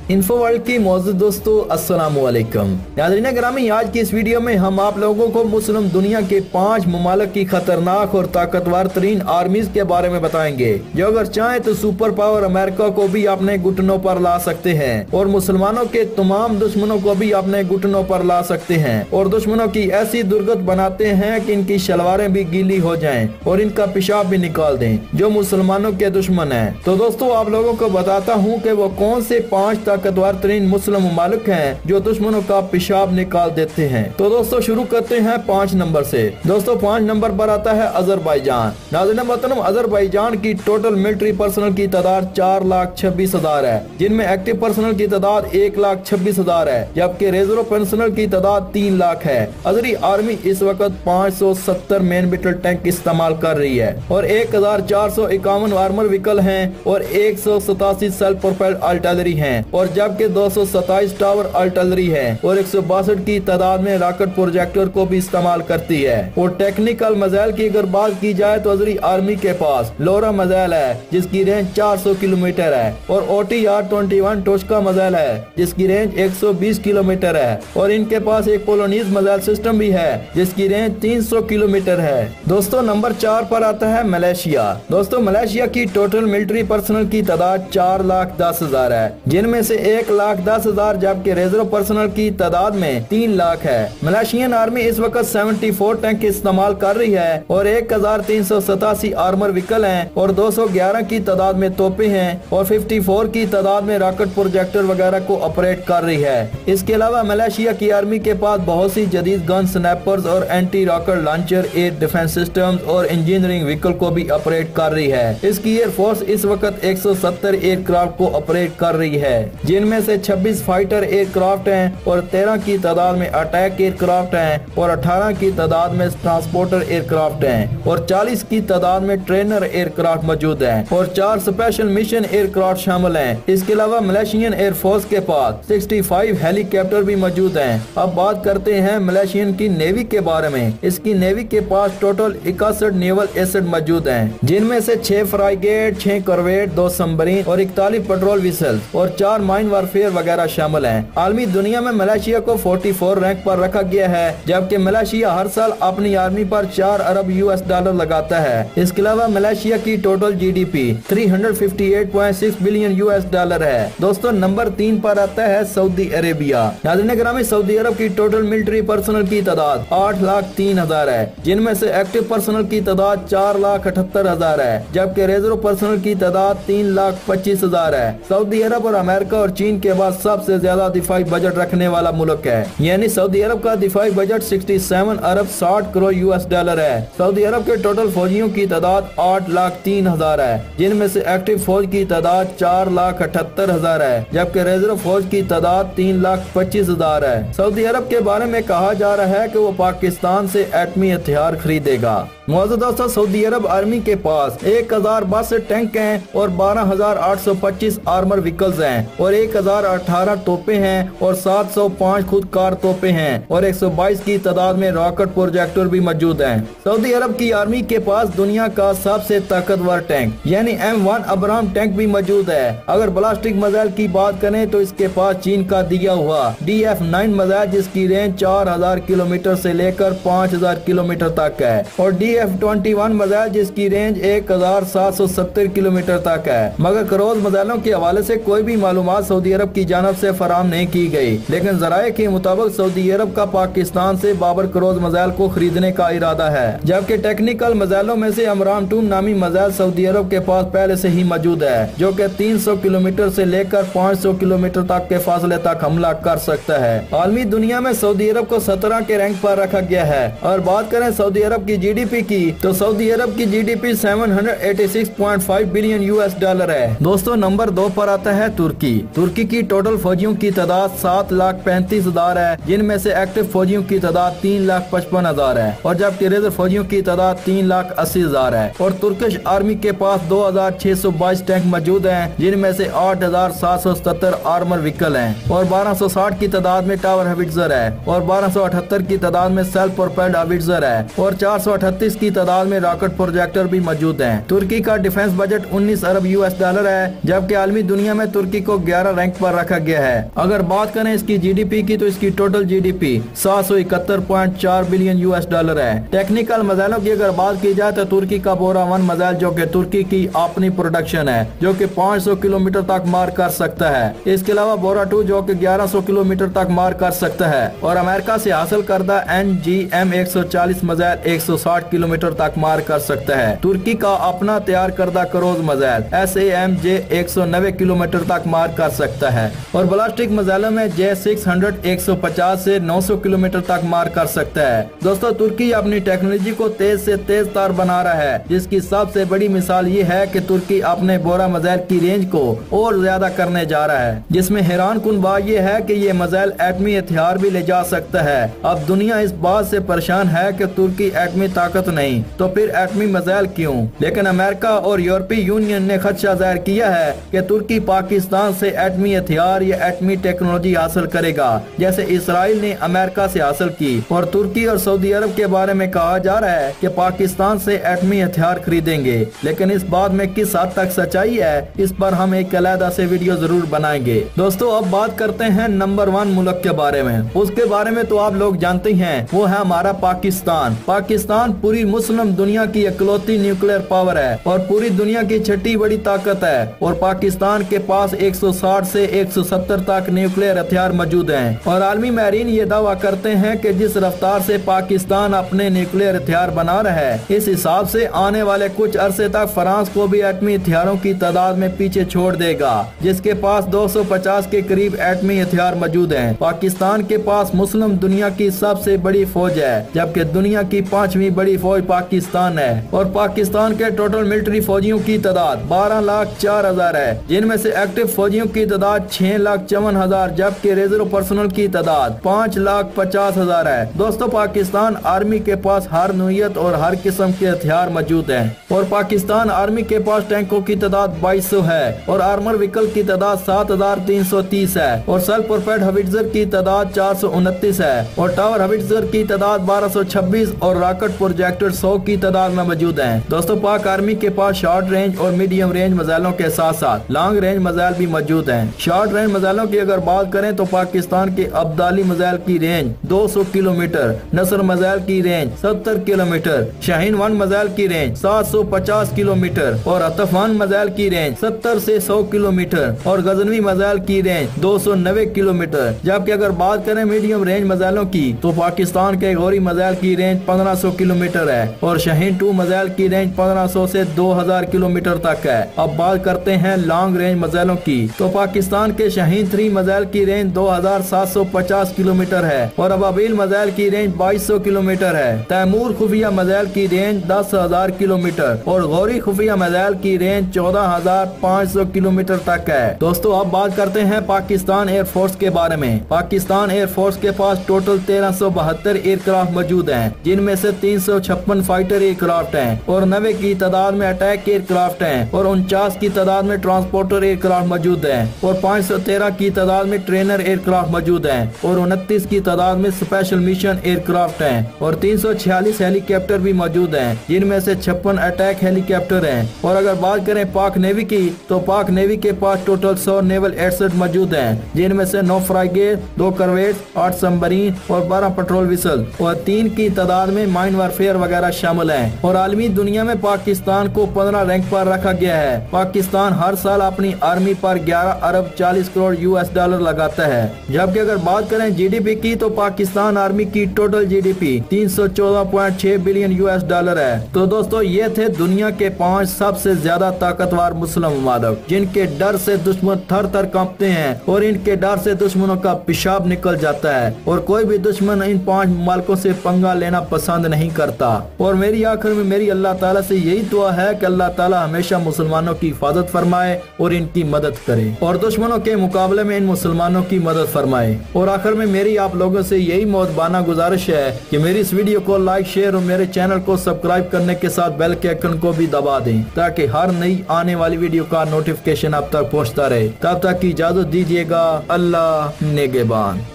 Info world की मौजूद दोस्तों अस्सलामु अलैकुम। नाज़रीन गिरामी, आज की इस वीडियो में हम आप लोगों को मुस्लिम दुनिया के 5 ममालिक की खतरनाक और ताकतवर तरीन आर्मीज के बारे में बताएंगे, जो अगर चाहे तो सुपर पावर अमेरिका को भी अपने घुटनों पर ला सकते हैं और मुसलमानों के तमाम दुश्मनों को भी अपने घुटनों पर ला सकते हैं और दुश्मनों की ऐसी दुर्गत बनाते हैं कि इनकी शलवारें भी गीली हो जाएं और इनका पेशाब भी निकाल दें जो मुसलमानों के दुश्मन हैं। तो दोस्तों आप लोगों को बताता हूँ कि वो कौन से 5 ताकतवर तरीन मुस्लिम ममालिक हैं जो दुश्मनों का पेशाब निकाल देते हैं। तो दोस्तों शुरू करते हैं 5 नंबर से। दोस्तों 5 नंबर पर आता है अजरबैजान। नाज़रीन मोहतरम, अजरबैजान की टोटल मिलिट्री पर्सनल की तादाद 4,26,000 है, जिनमें एक्टिव पर्सनल की तादाद 1,26,000 है, जबकि रिजर्व पर्सनल की तादाद 3 लाख है। अजरी आर्मी इस वक्त 570 मेन बैटल टैंक इस्तेमाल कर रही है और 1,451 आर्मर व्हीकल हैं और 187 सेल्फ प्रोपेल्ड आर्टिलरी हैं और जबकि 227 टावर आर्टिलरी है और 162 की तादाद में रॉकेट प्रोजेक्टर को भी इस्तेमाल करती है। और टेक्निकल मिसाइल की अगर बात की जाए तो अजरी आर्मी के पास लोरा मिसाइल है जिसकी रेंज 400 किलोमीटर है और OTR-21 टोस्का मिसाइल है जिसकी रेंज 120 किलोमीटर है और इनके पास एक पोलोनीज मिसाइल सिस्टम भी है जिसकी रेंज 300 किलोमीटर है। दोस्तों नंबर 4 पर आता है मलेशिया। दोस्तों मलेशिया की टोटल मिलिट्री पर्सनल की तादाद 4,10,000 है, जिनमें से 1,10,000 जबकि रिजर्व पर्सनल की तादाद में 3 लाख है। मलेशियन आर्मी इस वक्त 74 टैंक इस्तेमाल कर रही है और 1,387 आर्मर व्हीकल हैं और 211 की तादाद में तोपे हैं और 54 की तादाद में रॉकेट प्रोजेक्टर वगैरह को ऑपरेट कर रही है। इसके अलावा मलेशिया की आर्मी के पास बहुत सी जदीद गन, स्नैपर्स और anti rocket launcher, air defence systems और इंजीनियरिंग व्हीकल को भी ऑपरेट कर रही है। इसकी एयरफोर्स इस वक्त 170 एयरक्राफ्ट को ऑपरेट कर रही है, जिनमें से 26 फाइटर एयरक्राफ्ट हैं और 13 की तादाद में अटैक एयरक्राफ्ट हैं और 18 की तादाद में ट्रांसपोर्टर एयरक्राफ्ट हैं और 40 की तादाद में ट्रेनर एयरक्राफ्ट मौजूद हैं और 4 स्पेशल मिशन एयरक्राफ्ट शामिल हैं। इसके अलावा मलेशियन एयरफोर्स के पास 65 हेलीकॉप्टर भी मौजूद हैं। अब बात करते हैं मलेशियन की नेवी के बारे में। इसकी नेवी के पास टोटल 61 नेवल एसेट मौजूद हैं, जिनमें से 6 फ्राइगेट, 6 कॉर्वेट, 2 सबमरीन और 41 पेट्रोल वेसल और 4 माइन वारफेयर वगैरह शामिल हैं। आलमी दुनिया में मलेशिया को 44 रैंक पर रखा गया है, जबकि मलेशिया हर साल अपनी आर्मी पर 4 अरब US डॉलर लगाता है। इसके अलावा मलेशिया की total GDP 358.6 billion US dollar है। दोस्तों नंबर 3 पर आता है सऊदी अरेबिया। नाज़रीन गिरामी, सऊदी अरब की टोटल मिलिट्री पर्सनल की तादाद 8,03,000 है, जिनमें से एक्टिव पर्सनल की तादाद 4,78,000 है, जबकि रिजर्व पर्सनल की तादाद 3,25,000 है। सऊदी अरब और अमेरिका और चीन के बाद सबसे ज्यादा दिफाई बजट रखने वाला मुल्क है, यानी सऊदी अरब का दिफाई बजट 67 अरब 60 करोड़ US डॉलर है। सऊदी अरब के टोटल फौजियों की तादाद 8,03,000 है, जिनमें से एक्टिव फौज की तादाद 4,78,000 है, जबकि रिजर्व फौज की तादाद 3,25,000 है। सऊदी अरब के बारे में कहा जा रहा है कि वो पाकिस्तान से एटमी हथियार खरीदेगा। मौजूद दोस्तों सऊदी अरब आर्मी के पास 1,062 टैंक हैं और 12,825 आर्मर व्हीकल्स हैं और 1,018 तोपे हैं और 705 खुद कार तोपे हैं और 122 की तादाद में रॉकेट प्रोजेक्टर भी मौजूद हैं। सऊदी अरब की आर्मी के पास दुनिया का सबसे ताकतवर टैंक यानी M1 अब्राम टैंक भी मौजूद है। अगर ब्लास्टिक मिसाइल की बात करें तो इसके पास चीन का दिया हुआ DF-9 मिसाइल जिसकी रेंज 4,000 किलोमीटर से लेकर 5,000 किलोमीटर तक है और DF-21 मिसाइल जिसकी रेंज 1,770 किलोमीटर तक है। मगर क्रूज मिसाइलों के हवाले से कोई भी मालूमात सऊदी अरब की जानब से फराम नहीं की गई, लेकिन जराये के मुताबिक सऊदी अरब का पाकिस्तान से बाबर क्रूज मिसाइल को खरीदने का इरादा है, जबकि टेक्निकल मिसाइलों में से अमराम-2 नामी मिसाइल सऊदी अरब के पास पहले से ही मौजूद है, जो कि 300 किलोमीटर से लेकर 500 किलोमीटर तक के फासले तक हमला कर सकता है। आलमी दुनिया में सऊदी अरब को 17 के रैंक पर रखा गया है। और बात करें सऊदी अरब की GDP की तो सऊदी अरब की GDP 786.5 बिलियन US डॉलर है। दोस्तों नंबर 2 पर आता है तुर्की। तुर्की की टोटल फौजियों की तादाद 7,35,000 है, जिनमें से एक्टिव फौजियों की तादाद 3,55,000 है और जबकि रिजर्व फौजियों की तादाद 3,80,000 है। और तुर्किश आर्मी के पास 2,622 टैंक मौजूद हैं, जिनमें से 8,777 आर्मर व्हीकल हैं और 1,260 की तादाद में टावर हाविट्जर है और 1,278 की तादाद में सेल्फ प्रोपेल्ड हाविट्जर है और 438 की तादाद में रॉकेट प्रोजेक्टर भी मौजूद हैं। तुर्की का डिफेंस बजट 19 अरब US डॉलर है, जबकि आलमी दुनिया में तुर्की को 11 रैंक पर रखा गया है। अगर बात करें इसकी जीडीपी की तो इसकी टोटल जीडीपी 771.4 बिलियन $, है। टेक्निकल मिसाइलों की अगर बात की जाए तो तुर्की का बोरा 1 मिसाइल जो कि तुर्की की अपनी प्रोडक्शन है, जो कि 500 किलोमीटर तक मार कर सकता है। इसके अलावा बोरा 2 जो कि 1100 किलोमीटर तक मार कर सकता है। और अमेरिका से हासिल करदा NGM 140 मिसाइल 160 किलोमीटर तक मार कर सकता है। तुर्की का अपना तैयार करदा क्रूज मिसाइल SAMJ 190 किलोमीटर तक मार कर सकता है। और बैलिस्टिक मिसाइलों में J600 150 से 900 किलोमीटर तक मार कर सकता है। दोस्तों, तुर्की अपनी टेक्नोलॉजी को तेज से तेज तार बना रहा है, जिसकी सबसे बड़ी मिसाल ये है कि तुर्की अपने बोरा मिसाइल की रेंज को और ज्यादा करने जा रहा है, जिसमें हैरान कुन बात यह है कि ये मिसाइल एटमी हथियार भी ले जा सकता है। अब दुनिया इस बात से परेशान है कि तुर्की एटमी ताकत नहीं तो फिर एटमी मिसाइल क्यों? लेकिन अमेरिका और यूरोपीय यूनियन ने खदशा जाहिर किया है कि तुर्की पाकिस्तान से एटमी हथियार या एटमी टेक्नोलॉजी हासिल करेगा, जैसे इसराइल ने अमेरिका से हासिल की। और तुर्की और सऊदी अरब के बारे में कहा जा रहा है कि पाकिस्तान से एटमी हथियार खरीदेंगे, लेकिन इस बात में किस हद तक सच्चाई है, इस पर हम एक अलग से वीडियो जरूर बनाएंगे। दोस्तों, अब बात करते हैं नंबर 1 मुल्क के बारे में। उसके बारे में तो आप लोग जानते हैं, वो है हमारा पाकिस्तान। पाकिस्तान पूरी मुस्लिम दुनिया की इकलौती न्यूक्लियर पावर है और पूरी दुनिया की छठी बड़ी ताकत है। और पाकिस्तान के पास 160 से 170 तक न्यूक्लियर हथियार मौजूद हैं। और आलमी माहिरीन ये दावा करते हैं कि जिस रफ्तार से पाकिस्तान अपने न्यूक्लियर हथियार बना रहा है, इस हिसाब से आने वाले कुछ अरसे तक फ्रांस को भी एटमी हथियारों की तादाद में पीछे छोड़ देगा, जिसके पास 250 के करीब एटमी हथियार मौजूद हैं। पाकिस्तान के पास मुस्लिम दुनिया की सबसे बड़ी फौज है, जबकि दुनिया की 5वीं बड़ी फौज पाकिस्तान है। और पाकिस्तान के टोटल मिलिट्री फौजियों की तादाद 12,04,000 है, जिनमें से एक्टिव फौजियों की तादाद 6,54,000, जबकि रिजर्व पर्सनल की तादाद 5,50,000 है। दोस्तों, पाकिस्तान आर्मी के पास हर नौइयत और हर किस्म के हथियार मौजूद हैं। और पाकिस्तान आर्मी के पास टैंकों की तादाद 2200 है और आर्मर व्हीकल की तादाद 7,330 है और सेल्फ प्रोपेल्ड हविट्जर की तादाद 429 है और टावर हविट्जर की तादाद 1226 और रॉकेट प्रोजेक्टर 100 की तादाद में मौजूद हैं। दोस्तों, पाक आर्मी के पास शॉर्ट रेंज और मीडियम रेंज मिसाइलों के साथ साथ लॉन्ग रेंज मिसाइल भी मौजूद हैं। शॉर्ट रेंज मिसाइलों की अगर बात करें तो पाकिस्तान के अब्दाली मिसाइल की रेंज 200 किलोमीटर, नसर मिसाइल की रेंज 70 किलोमीटर, शाहीन 1 मिसाइल की रेंज 750 किलोमीटर और अतफान मिसाइल की रेंज 70 से 100 किलोमीटर और गजनवी मिसाइल की रेंज 290 किलोमीटर। जबकि अगर बात करें मीडियम रेंज मिसाइलों की तो पाकिस्तान के गौरी मिसाइल की रेंज 1500 किलोमीटर है और शाहीन 2 मिसाइल की रेंज 1500 से 2000 किलोमीटर तक है। अब बात करते हैं लॉन्ग रेंज मिसाइलों की तो पाकिस्तान के शाहीन 3 मिसाइल की रेंज 2750 किलोमीटर है और अबाबिल मिसाइल की रेंज 2200 किलोमीटर है। तैमूर खुफिया मिसाइल की रेंज 10,000 किलोमीटर और गौरी खुफिया मिसाइल की रेंज 14,500 किलोमीटर तक है। दोस्तों, अब बात करते हैं पाकिस्तान एयरफोर्स के बारे में। पाकिस्तान एयरफोर्स के पास टोटल 1372 एयरक्राफ्ट मौजूद हैं, जिनमें से 356 फाइटर एयरक्राफ्ट हैं और 90 की तादाद में अटैक एयरक्राफ्ट हैं और 49 की तादाद में ट्रांसपोर्टर एयरक्राफ्ट मौजूद हैं और 513 की तादाद में ट्रेनर एयरक्राफ्ट मौजूद हैं और 29 की तादाद में स्पेशल मिशन एयरक्राफ्ट हैं और 346 हेलीकॉप्टर भी मौजूद हैं, जिनमें से 56 अटैक हेलीकॉप्टर हैं। और अगर बात करें पाक नेवी की तो पाक नेवी के पास टोटल 100 नेवल एयरसेट मौजूद हैं, जिनमें से 9 फ्राइगेट, 2 करवेट, 8 सबमरीन और 12 पेट्रोल विसल और 3 की तादाद में माइन वारफेयर वगैरह शामिल हैं। और आलमी दुनिया में पाकिस्तान को 15 रैंक पर रखा गया है। पाकिस्तान हर साल अपनी आर्मी पर 11 अरब 40 करोड़ $, लगाता है। जबकि अगर बात करें जीडीपी की तो पाकिस्तान आर्मी की टोटल जीडीपी 314.6 बिलियन $, है। तो दोस्तों, ये थे दुनिया के 5 सबसे ज्यादा ताकतवर मुस्लिम ममालिक, जिनके डर से दुश्मन थर थर कांपते हैं और इनके डर से दुश्मनों का पेशाब निकल जाता है और कोई भी दुश्मन इन 5 ममालिकों से पंगा लेना पसंद नहीं करता। और मेरी आखिर में मेरी अल्लाह ताला से यही दुआ है कि अल्लाह ताला हमेशा मुसलमानों की हिफाजत फरमाए और इनकी मदद करे और दुश्मनों के मुकाबले में इन मुसलमानों की मदद फरमाए। और आखिर में मेरी आप लोगों से यही मोहब्बाना गुजारिश है कि मेरी इस वीडियो को लाइक, शेयर और मेरे चैनल को सब्सक्राइब करने के साथ बेल के आइकन को भी दबा दें, ताकि हर नई आने वाली वीडियो का नोटिफिकेशन आप तक पहुंचता रहे। तब तक की इजाजत दीजिएगा। अल्लाह नेगेबान।